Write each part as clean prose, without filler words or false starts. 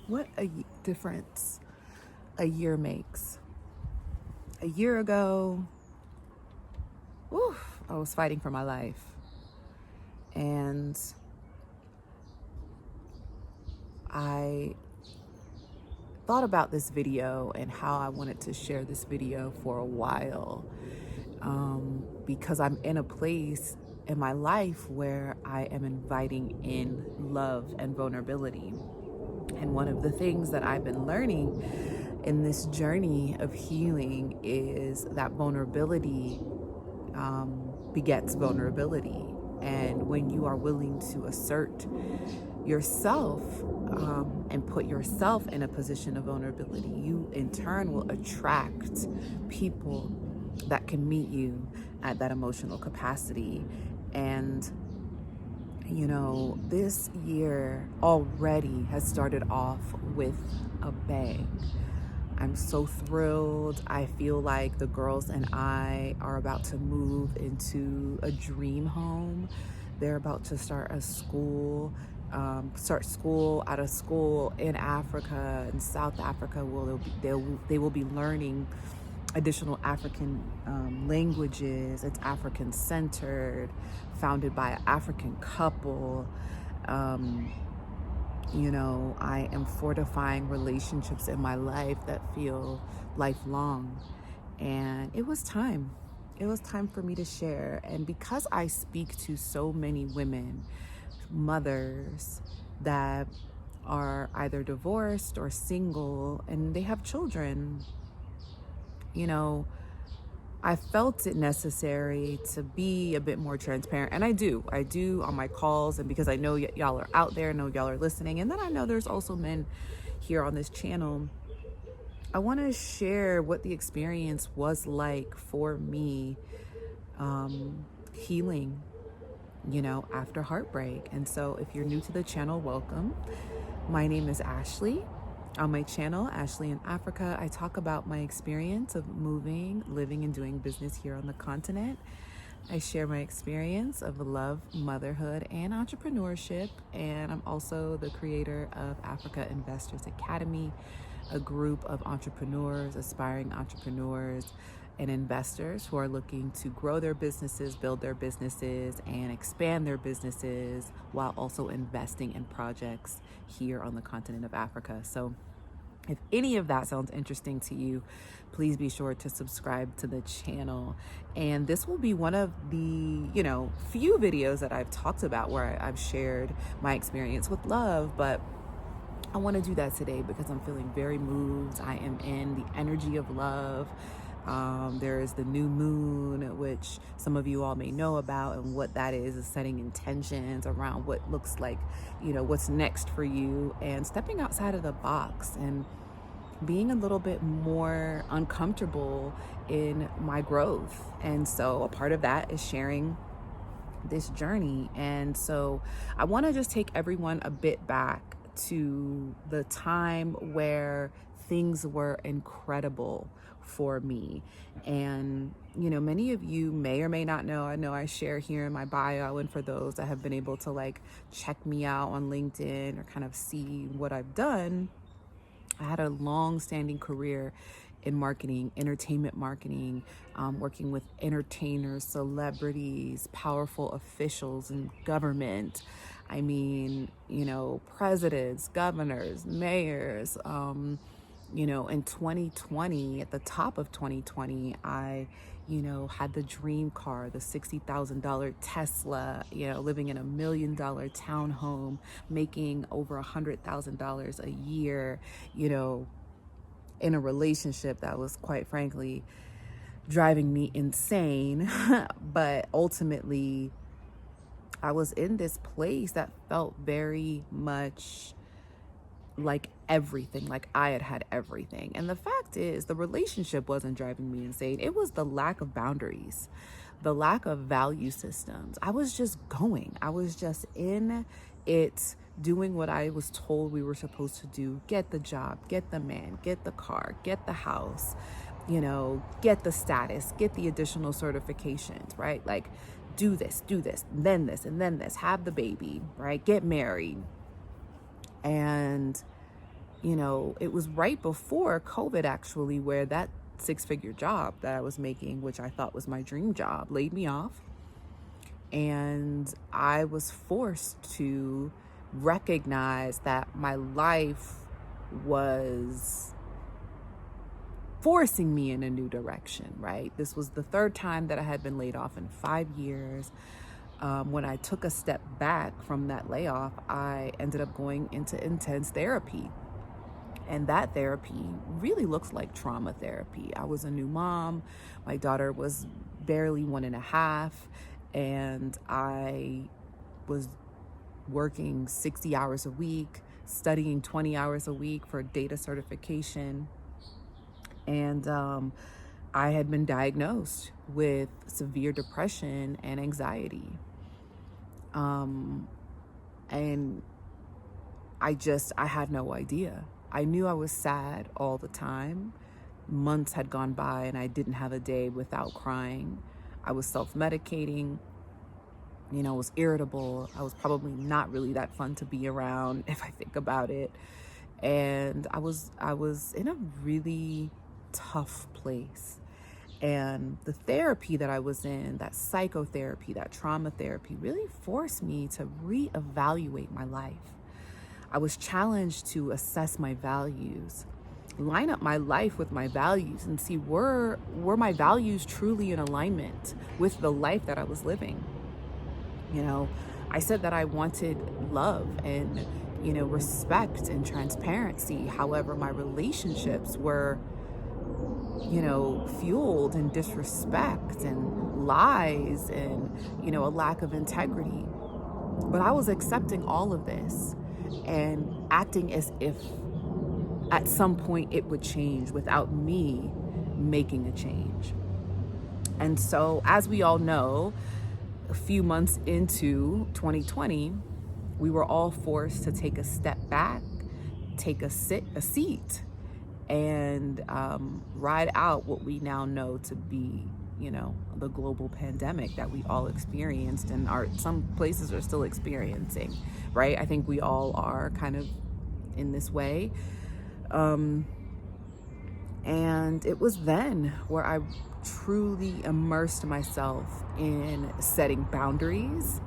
What a difference a year makes. A year ago, I was fighting for my life. And I thought about this video and how I wanted to share this video for a while, because I'm in a place in my life where I am inviting in love and vulnerability. And one of the things that I've been learning in this journey of healing is that vulnerability begets vulnerability. And when you are willing to assert yourself and put yourself in a position of vulnerability, you in turn will attract people that can meet you at that emotional capacity. And this year already has started off with a bang. I'm so thrilled. I feel like the girls and I are about to move into a dream home. They're about to start school out of school in Africa, in South Africa, where they will be learning additional African languages. It's African centered, founded by an African couple. I am fortifying relationships in my life that feel lifelong. And it was time. It was time for me to share. And because I speak to so many women, mothers that are either divorced or single, and they have children, I felt it necessary to be a bit more transparent. And I do on my calls. And because I know y'all are out there, know y'all are listening. And then I know there's also men here on this channel. I want to share what the experience was like for me, healing, after heartbreak. And so if you're new to the channel, welcome. My name is Ashley. On my channel, Ashley in Africa, I talk about my experience of moving, living, and doing business here on the continent. I share my experience of love, motherhood, and entrepreneurship. And I'm also the creator of Africa Investors Academy, a group of entrepreneurs, aspiring entrepreneurs, and investors who are looking to grow their businesses, build their businesses, and expand their businesses while also investing in projects here on the continent of Africa. So if any of that sounds interesting to you, please be sure to subscribe to the channel. And this will be one of the, few videos that I've talked about where I've shared my experience with love, but I want to do that today because I'm feeling very moved. I am in the energy of love. There is the new moon, which some of you all may know about, and what that is setting intentions around what looks like, what's next for you, and stepping outside of the box and being a little bit more uncomfortable in my growth. And so a part of that is sharing this journey. And so I want to just take everyone a bit back to the time where things were incredible for me. And many of you may or may not know, I know I share here in my bio, and for those that have been able to check me out on LinkedIn or kind of see what I've done, I had a long-standing career in marketing, entertainment marketing, working with entertainers, celebrities, powerful officials in government. I mean, presidents, governors, mayors. In 2020, at the top of 2020, I, had the dream car, the $60,000 Tesla, living in $1 million townhome, making over $100,000 a year, in a relationship that was, quite frankly, driving me insane. But ultimately, I was in this place that felt very much like everything, like I had everything. And the fact is, the relationship wasn't driving me insane. It was the lack of boundaries, the lack of value systems. I was just going. I was just in it, doing what I was told we were supposed to do. Get the job, get the man, get the car, get the house, get the status, get the additional certifications, right? Like, do this, and then this, have the baby, right? Get married. And it was right before COVID, actually, where that 6-figure job that I was making, which I thought was my dream job, laid me off. And I was forced to recognize that my life was forcing me in a new direction, right? This was the third time that I had been laid off in 5 years. When I took a step back from that layoff, I ended up going into intense therapy. And that therapy really looks like trauma therapy. I was a new mom. My daughter was barely 1.5, and I was working 60 hours a week, studying 20 hours a week for data certification. And I had been diagnosed with severe depression and anxiety. And I had no idea. I knew I was sad all the time. Months had gone by and I didn't have a day without crying. I was self-medicating. I was irritable. I was probably not really that fun to be around if I think about it. And I was in a really tough place. And the therapy that I was in, that psychotherapy, that trauma therapy, really forced me to reevaluate my life. I was challenged to assess my values, line up my life with my values, and see were my values truly in alignment with the life that I was living. I said that I wanted love and, respect and transparency. However, my relationships were, fueled in disrespect and lies and, a lack of integrity. But I was accepting all of this and acting as if at some point it would change without me making a change. And so, as we all know, a few months into 2020, we were all forced to take a step back, take a seat, and ride out what we now know to be, the global pandemic that we all experienced and some places are still experiencing, right? I think we all are kind of in this way. And it was then where I truly immersed myself in setting boundaries,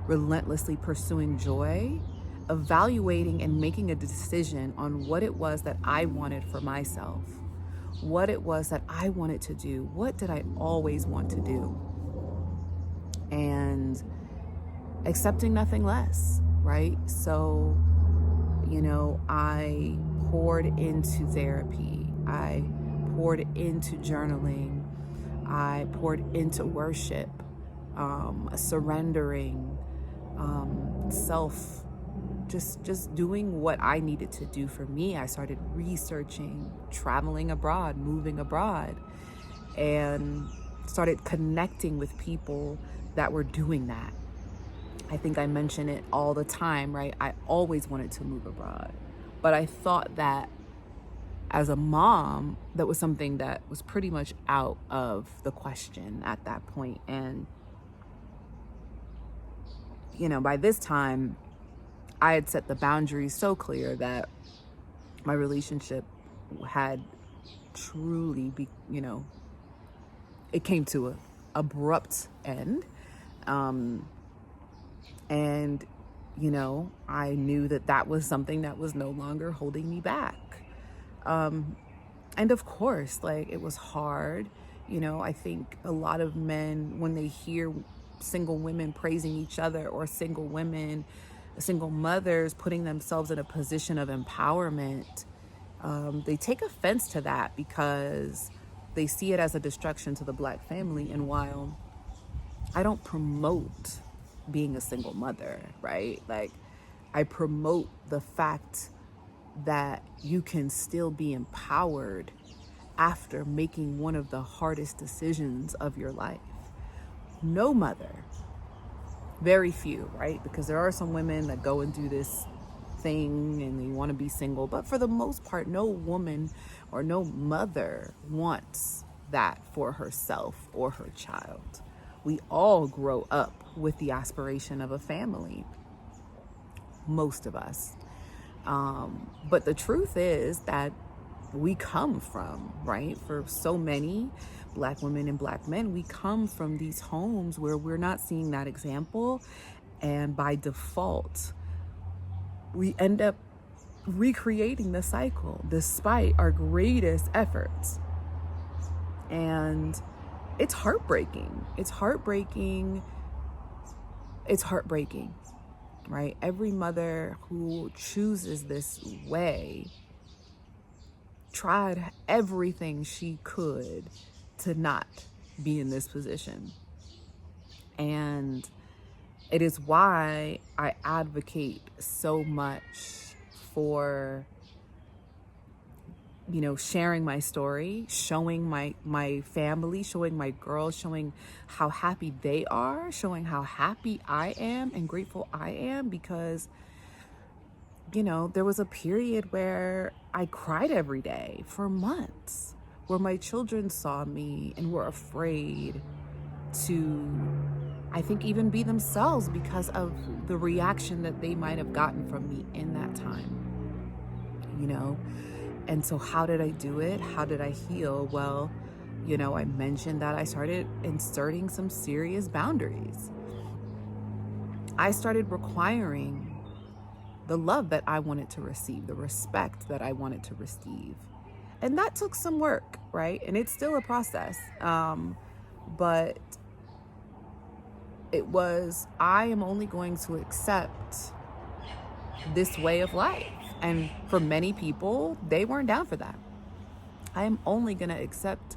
relentlessly pursuing joy, evaluating and making a decision on what it was that I wanted for myself, what it was that I wanted to do, what did I always want to do, and accepting nothing less, right? So, I poured into therapy, I poured into journaling, I poured into worship, surrendering, just doing what I needed to do for me. I started researching, traveling abroad, moving abroad, and started connecting with people that were doing that. I think I mention it all the time, right? I always wanted to move abroad, but I thought that as a mom, that was something that was pretty much out of the question at that point. And, by this time, I had set the boundaries so clear that my relationship had truly it came to an abrupt end. And, I knew that was something that was no longer holding me back. And of course, it was hard. I think a lot of men, when they hear single women praising each other, or single mothers putting themselves in a position of empowerment, they take offense to that because they see it as a destruction to the Black family. And while I don't promote being a single mother, right? I promote the fact that you can still be empowered after making one of the hardest decisions of your life. No mother, very few, right? Because there are some women that go and do this thing and they want to be single, but for the most part, no woman or no mother wants that for herself or her child. We all grow up with the aspiration of a family, most of us. But the truth is that we come from, right? For so many Black women and Black men, we come from these homes where we're not seeing that example. And by default, we end up recreating the cycle despite our greatest efforts. And it's heartbreaking. It's heartbreaking. It's heartbreaking, right? Every mother who chooses this way tried everything she could to not be in this position. And it is why I advocate so much for, sharing my story, showing my family, showing my girls, showing how happy they are, showing how happy I am and grateful I am, because there was a period where I cried every day for months, where my children saw me and were afraid to, I think, even be themselves because of the reaction that they might have gotten from me in that time, And so how did I do it? How did I heal? Well, I mentioned that I started inserting some serious boundaries. I started requiring the love that I wanted to receive, the respect that I wanted to receive. And that took some work, right? And it's still a process. But it was, I am only going to accept this way of life. And for many people, they weren't down for that. I am only going to accept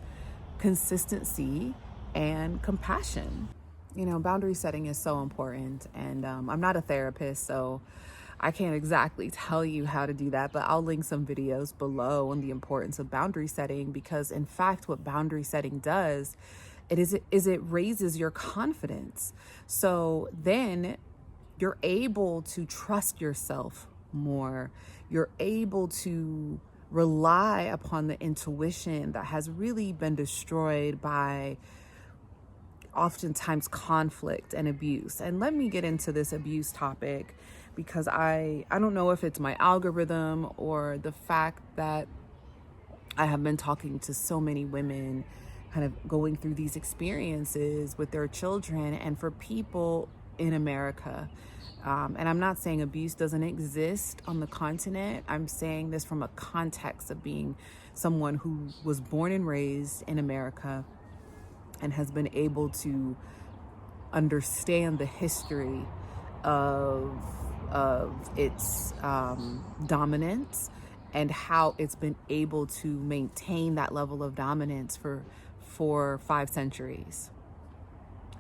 consistency and compassion. Boundary setting is so important. And I'm not a therapist, so I can't exactly tell you how to do that, but I'll link some videos below on the importance of boundary setting, because in fact, what boundary setting does, it raises your confidence. So then you're able to trust yourself more. You're able to rely upon the intuition that has really been destroyed by oftentimes conflict and abuse. And let me get into this abuse topic, because I don't know if it's my algorithm or the fact that I have been talking to so many women kind of going through these experiences with their children, and for people in America. And I'm not saying abuse doesn't exist on the continent. I'm saying this from a context of being someone who was born and raised in America and has been able to understand the history of its dominance and how it's been able to maintain that level of dominance for 5 centuries.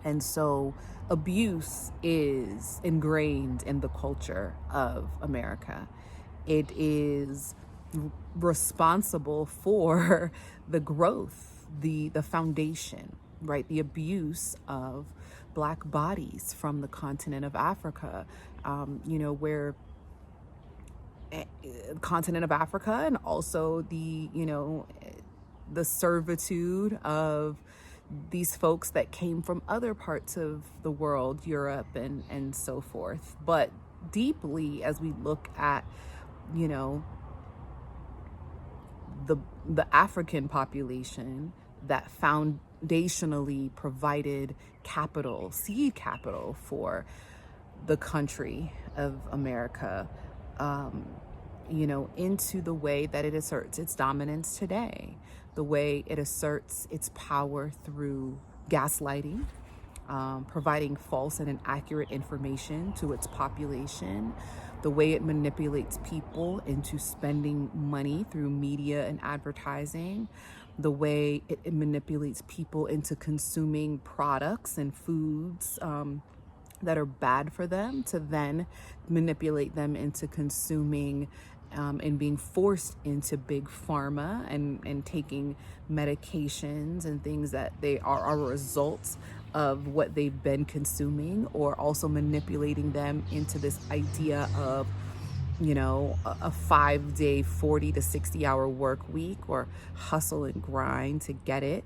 And so abuse is ingrained in the culture of America. It is responsible for the growth, the foundation, right? The abuse of Black bodies from the continent of Africa, where continent of Africa, and also the servitude of these folks that came from other parts of the world, Europe and so forth. But deeply, as we look at, the African population that foundationally provided capital, seed capital for the country of America, into the way that it asserts its dominance today, the way it asserts its power through gaslighting, providing false and inaccurate information to its population, the way it manipulates people into spending money through media and advertising, the way it manipulates people into consuming products and foods that are bad for them, to then manipulate them into consuming and being forced into big pharma and taking medications and things that they are a result of what they've been consuming, or also manipulating them into this idea of a 5-day 40 to 60 hour work week, or hustle and grind to get it,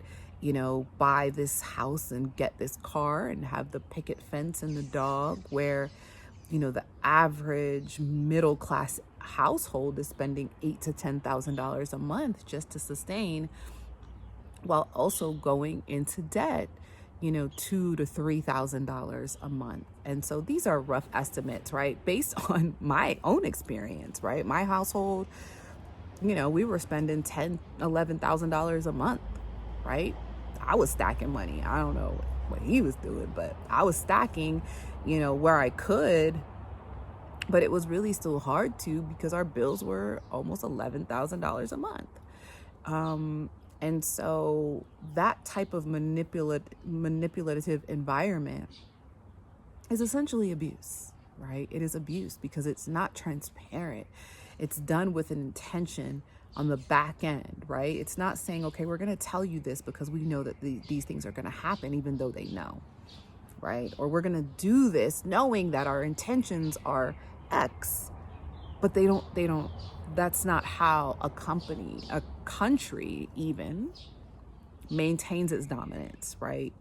buy this house and get this car and have the picket fence and the dog, where the average middle class household is spending $8,000 to $10,000 a month just to sustain, while also going into debt, $2,000 to $3,000 a month. And so these are rough estimates, right? Based on my own experience, right? My household, we were spending $10,000, $11,000 a month, right? I was stacking money. I don't know what he was doing, but I was stacking, where I could. But it was really still hard to, because our bills were almost $11,000 a month. And so that type of manipulative environment is essentially abuse, right? It is abuse because it's not transparent. It's done with an intention on the back end, right? It's not saying, okay, we're going to tell you this because we know that these things are going to happen, even though they know, right? Or we're going to do this knowing that our intentions are X, but they don't, that's not how a country even maintains its dominance, right?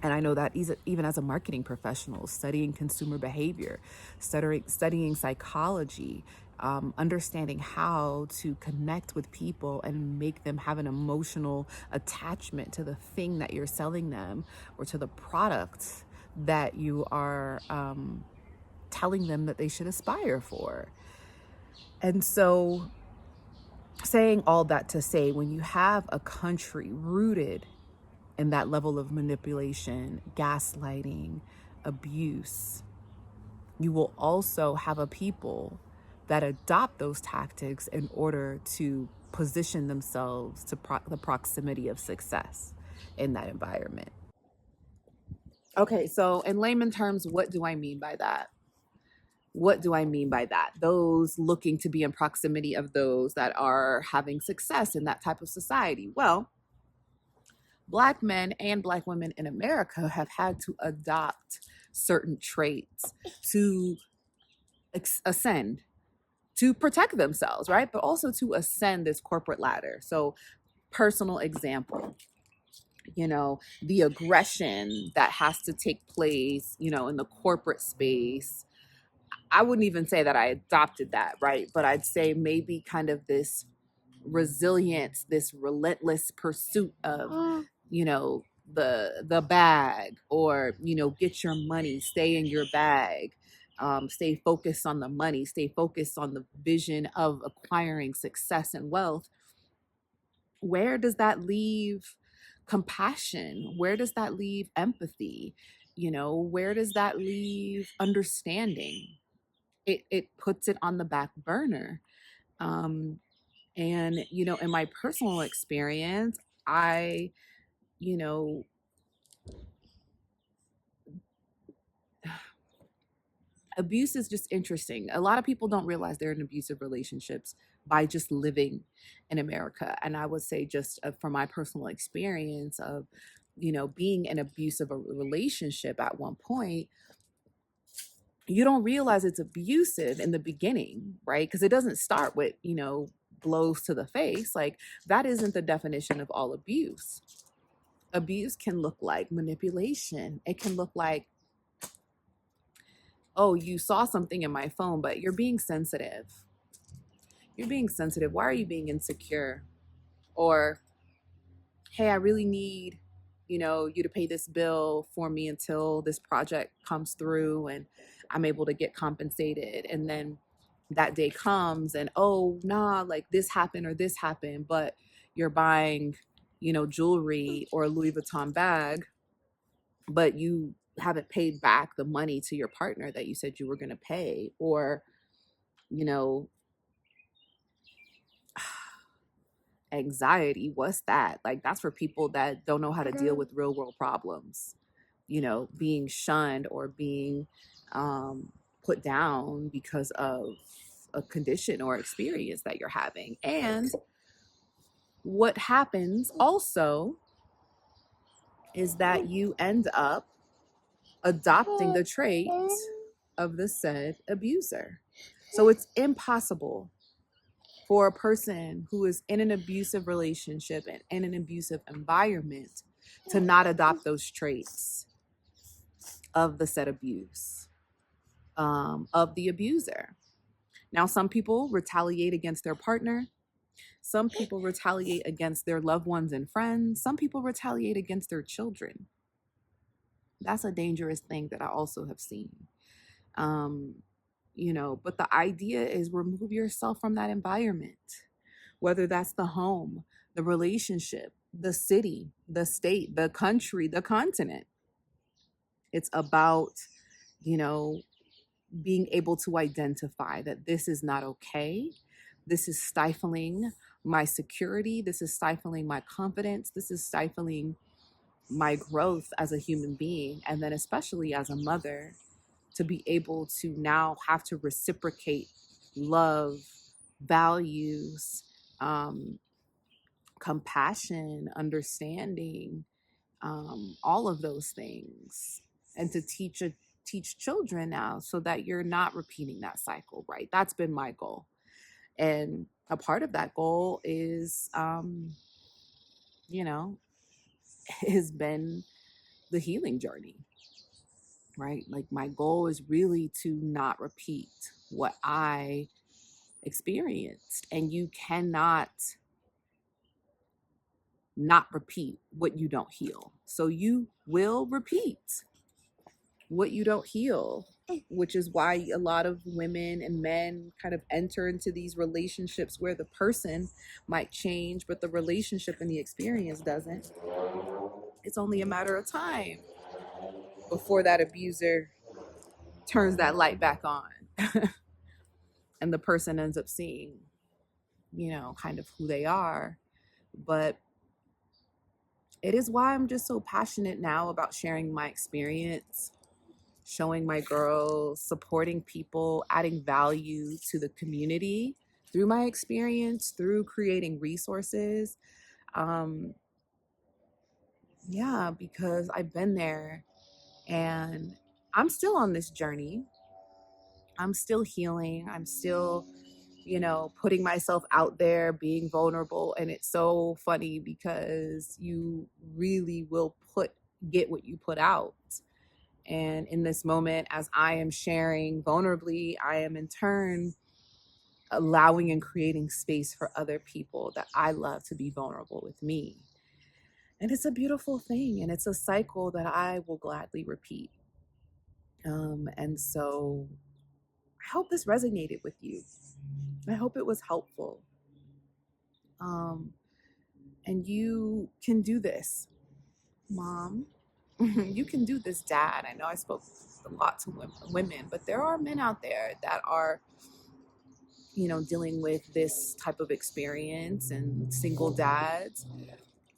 And I know that even as a marketing professional, studying consumer behavior, studying psychology, understanding how to connect with people and make them have an emotional attachment to the thing that you're selling them or to the product that you are telling them that they should aspire for. And so, saying all that to say, when you have a country rooted in that level of manipulation, gaslighting, abuse, you will also have a people that adopt those tactics in order to position themselves to the proximity of success in that environment. Okay, so in layman terms, what do I mean by that? What do I mean by that? Those looking to be in proximity of those that are having success in that type of society. Well, Black men and Black women in America have had to adopt certain traits to ascend, to protect themselves, right? But also to ascend this corporate ladder. So, personal example, the aggression that has to take place, in the corporate space. I wouldn't even say that I adopted that, right? But I'd say maybe kind of this resilience, this relentless pursuit of, the bag, or, get your money, stay in your bag, stay focused on the money, stay focused on the vision of acquiring success and wealth. Where does that leave compassion? Where does that leave empathy? Where does that leave understanding? It puts it on the back burner. And, in my personal experience, I, you know, abuse is just interesting. A lot of people don't realize they're in abusive relationships by just living in America. And I would say, just from my personal experience of, being in abusive relationship at one point, you don't realize it's abusive in the beginning, right? Because it doesn't start with, blows to the face. Like, that isn't the definition of all abuse. Abuse can look like manipulation. It can look like, oh, you saw something in my phone, but you're being sensitive. You're being sensitive. Why are you being insecure? Or, hey, I really need, you to pay this bill for me until this project comes through and I'm able to get compensated. And then that day comes and, oh, nah, like this happened or this happened, but you're buying, jewelry or a Louis Vuitton bag, but you haven't paid back the money to your partner that you said you were going to pay. Or, you know, anxiety, what's that? Like, that's for people that don't know how to deal with real world problems, being shunned or being put down because of a condition or experience that you're having. And what happens also is that you end up adopting the traits of the said abuser. So it's impossible for a person who is in an abusive relationship and in an abusive environment to not adopt those traits of the said abuse, of the abuser. Now, some people retaliate against their partner. Some people retaliate against their loved ones and friends. Some people retaliate against their children. That's a dangerous thing that I also have seen. Um, but the idea is remove yourself from that environment, whether that's the home, the relationship, the city, the state, the country, the continent. It's about, you know, being able to identify that this is not okay. This is stifling my security. This is stifling my confidence. This is stifling my growth as a human being. And then, especially as a mother, to be able to now have to reciprocate love, values, um, compassion, understanding, all of those things, and to teach children now so that you're not repeating that cycle, right? That's been my goal. And a part of that goal is, you know, has been the healing journey, right? Like my goal is really to not repeat what I experienced. And you cannot not repeat what you don't heal. So you will repeat what you don't heal, which is why a lot of women and men kind of enter into these relationships where the person might change, but the relationship and the experience doesn't. It's only a matter of time before that abuser turns that light back on and the person ends up seeing, kind of who they are. But it is why I'm just so passionate now about sharing my experience, showing my girls, supporting people, adding value to the community through my experience, through creating resources. Um, yeah, because I've been there and I'm still on this journey. I'm still healing. I'm still, putting myself out there, being vulnerable. And it's so funny because you really will get what you put out. And in this moment, as I am sharing vulnerably, I am in turn allowing and creating space for other people that I love to be vulnerable with me. And it's a beautiful thing. And it's a cycle that I will gladly repeat. And so I hope this resonated with you. I hope it was helpful. And you can do this, mom. You can do this, dad. I know I spoke a lot to women, but there are men out there that are, dealing with this type of experience, and single dads.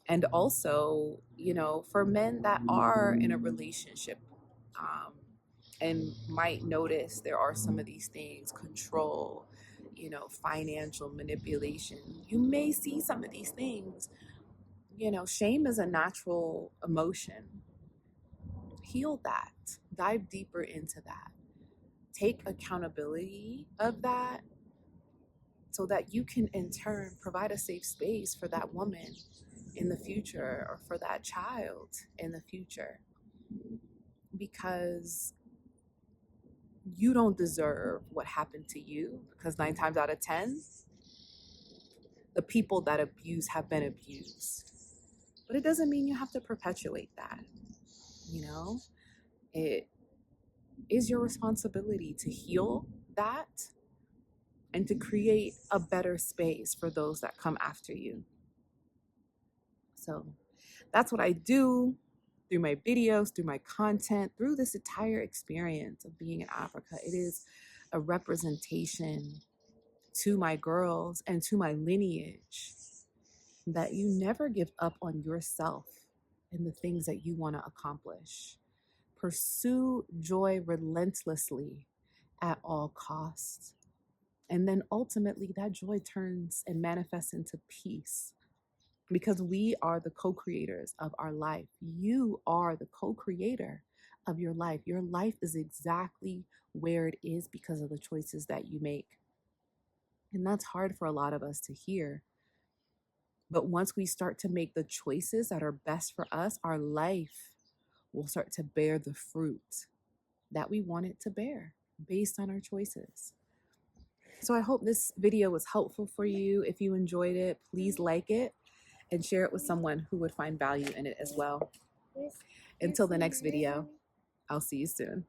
And also, for men that are in a relationship, um, and might notice there are some of these things: control, financial manipulation. You may see some of these things. Shame is a natural emotion. Heal that, dive deeper into that, take accountability of that, so that you can in turn provide a safe space for that woman in the future, or for that child in the future. Because you don't deserve what happened to you, because 9 times out of 10, the people that abuse have been abused. But it doesn't mean you have to perpetuate that. It is your responsibility to heal that and to create a better space for those that come after you. So that's what I do through my videos, through my content, through this entire experience of being in Africa. It is a representation to my girls and to my lineage that you never give up on yourself and the things that you want to accomplish. Pursue joy relentlessly at all costs. And then ultimately that joy turns and manifests into peace, because we are the co-creators of our life. You are the co-creator of your life. Your life is exactly where it is because of the choices that you make. And that's hard for a lot of us to hear. But once we start to make the choices that are best for us, our life will start to bear the fruit that we want it to bear based on our choices. So I hope this video was helpful for you. If you enjoyed it, please like it and share it with someone who would find value in it as well. Until the next video, I'll see you soon.